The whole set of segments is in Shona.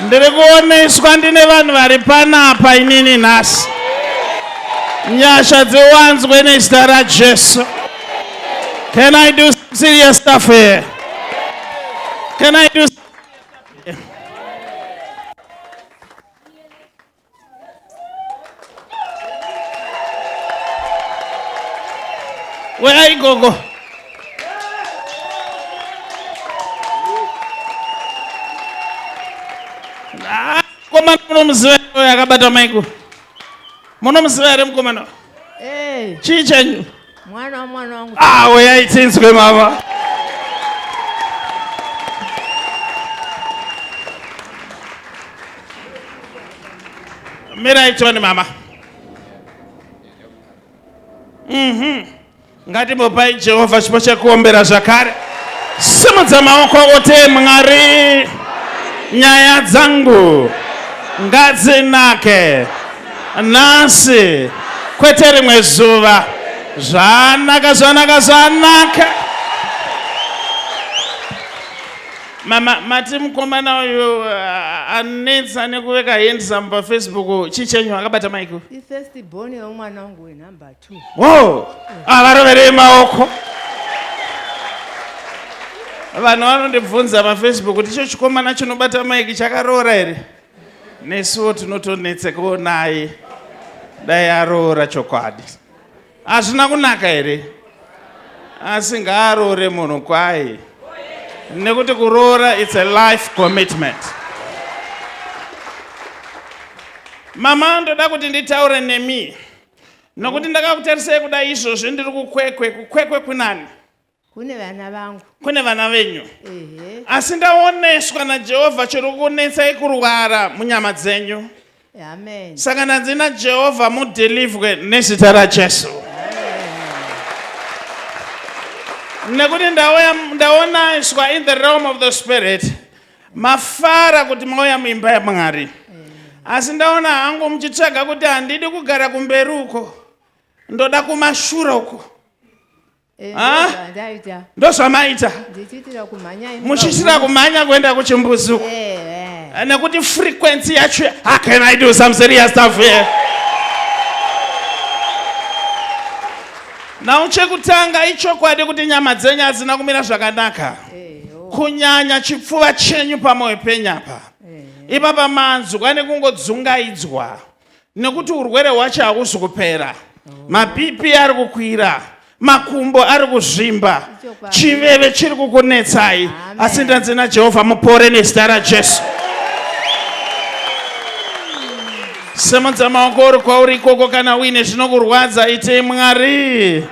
ndiri kuoneswa ndine vanhu vari panapa inini nhasi. Nyasha dziwanzwe nezita raJesu. Can I do some serious stuff here? Can I do Where are you go? Komana munomziva yakabata maiko. Munomziva here mukomana? Chii chenyu? Mwana wangu. Uyai tinzwe mama. Mirai tuone mama. Ngatimbopai Jehovha chipo chekuombera zvakare. Simudza maoko Iti Mwari Nyaya dzangu ngadzinake nhasi kwete rimwe zuva. Zvanaka. Mama, mati mukomana uyu anetsa nekuveka handsome paFacebook. Chii chenyu akabata maiko? First born yomwana wangu number 2. Wow! Varoverei maoko. Vanhu vanondibvunza paFacebook kuti icho chikomana chinobata maiki chakaroora here? Nesuwo tinotonetsekawo naye. Dai aroora chokwadi. Hazvina kunaka here? Asi ngaaroore munhu kwaye. Nekuti kuroora it's a life commitment. Mama ndoda kuti nditaure nemi. Nokuti ndakakutarisai kudai izvozvo ndiri kukwekwe kunani? Kune vana vangu. Kune vana venyu. Asi ndaoneswa naJehovha chiri kunetsai kurwara munyama dzenyu. Amen. Saka ndanzi naJehovha mudelivwe nezita raJesu. Nekuti ndaoneswa in the realm of the spirit. Mafara kuti mauya muimba yaMwari. Asi ndaona hangu muchitsvaga kuti handidi kugara kumberi uko. Ndoda kumashure uko. Ndozvamaita. Muchiitira kumhanya kuenda kuchimbuzi uko. Nekuti frequency yacho. Can I do some serious stuff here? Now chekutanga ichokwadi kuti nyama dzenyu hadzina kumira zvakanaka. Kunyanya chipfuva chenyu pamwoyo penyapa. Ipapa manzwa nekungodzungaidzwa. Nekuti urwere hwacho hakuzi kupera. Mapipi ari kukwira. Makumbo ari kuzvimba. Chiveve chiri kukunetsai. Asi ndanzi naJehovha mupore nezita raJesu. Simudza maoko uri kwauri ikoko kana uine zvinokurwadza. Iti Mwari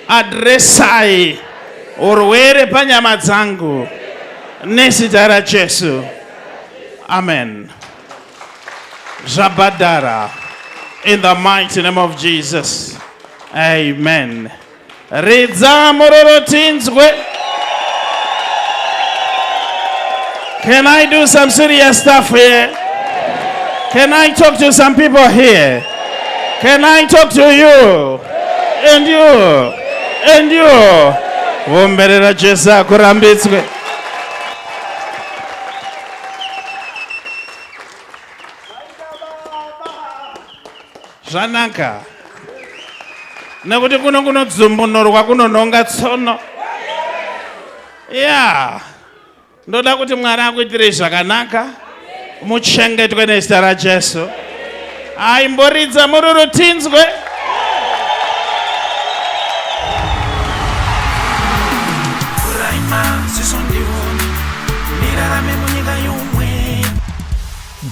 adresai urwere panyama dzangu nezita raJesu. Amen. Zabadara. In the mighty name of Jesus. Amen. Ridza mororotinzwe. Can I do some serious stuff here? Can I talk to some people here? Can I talk to you? And you? And you? Womberera Jesu akurambitswe. Zvanaka. Nekuti kunodzumbunorwa kunononga tsono. Yeah. Ndoda kuti Mwari akuitire zvakanaka. Muchengetwe nezita raJesu. Aimboridza mururutinzwe.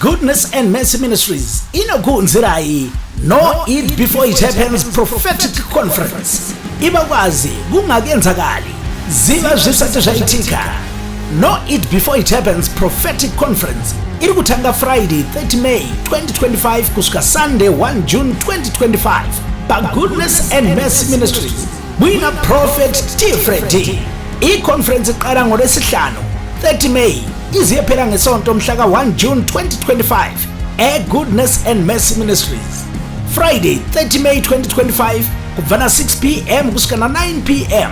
Goodness and Mercy Ministries inokunzirai No Eat Before It Happens Prophetic Conference. Ibakwazi kungakenzakali ziva zvisati zvaitika. No Eat Before It Happens Prophetic Conference iri kutanga Friday 30 May 2025 kusvika Sunday 1 June 2025 pa Goodness and Mercy Ministries muina Prophet T Freddy. I-conference iqala ngoLwesihlanu 30 May iziyephela ngesonto mhla ka-1 June 2025 Goodness and Mercy Ministries. Friday 30 May 2025 kuvana 6 p.m. kusvika na 9 p.m.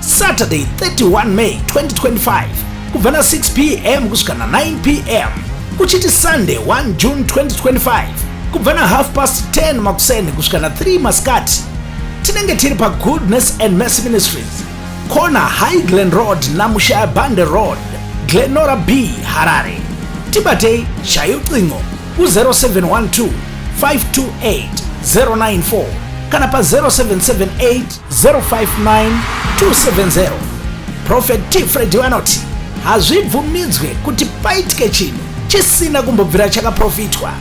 Saturday 31 May 2025 kuvana 6 p.m. kusvika na 9 p.m. kuchiti Sunday 1 June 2025 kubva na 10:30 makuseni kusvika na 3 masikati. Tinenge tiri pa Goodness and Mercy Ministries, corner Highland Road na Mushaya Bande Road, Glenora B, Harare. Tibatei chayuqingo ku-0712 528 094 kana pa 0778 059 270. Prophet T Freddy wanoti hazvibvumidzwe kuti paitike chinhu chisina kumbobvira chakaprofitwa.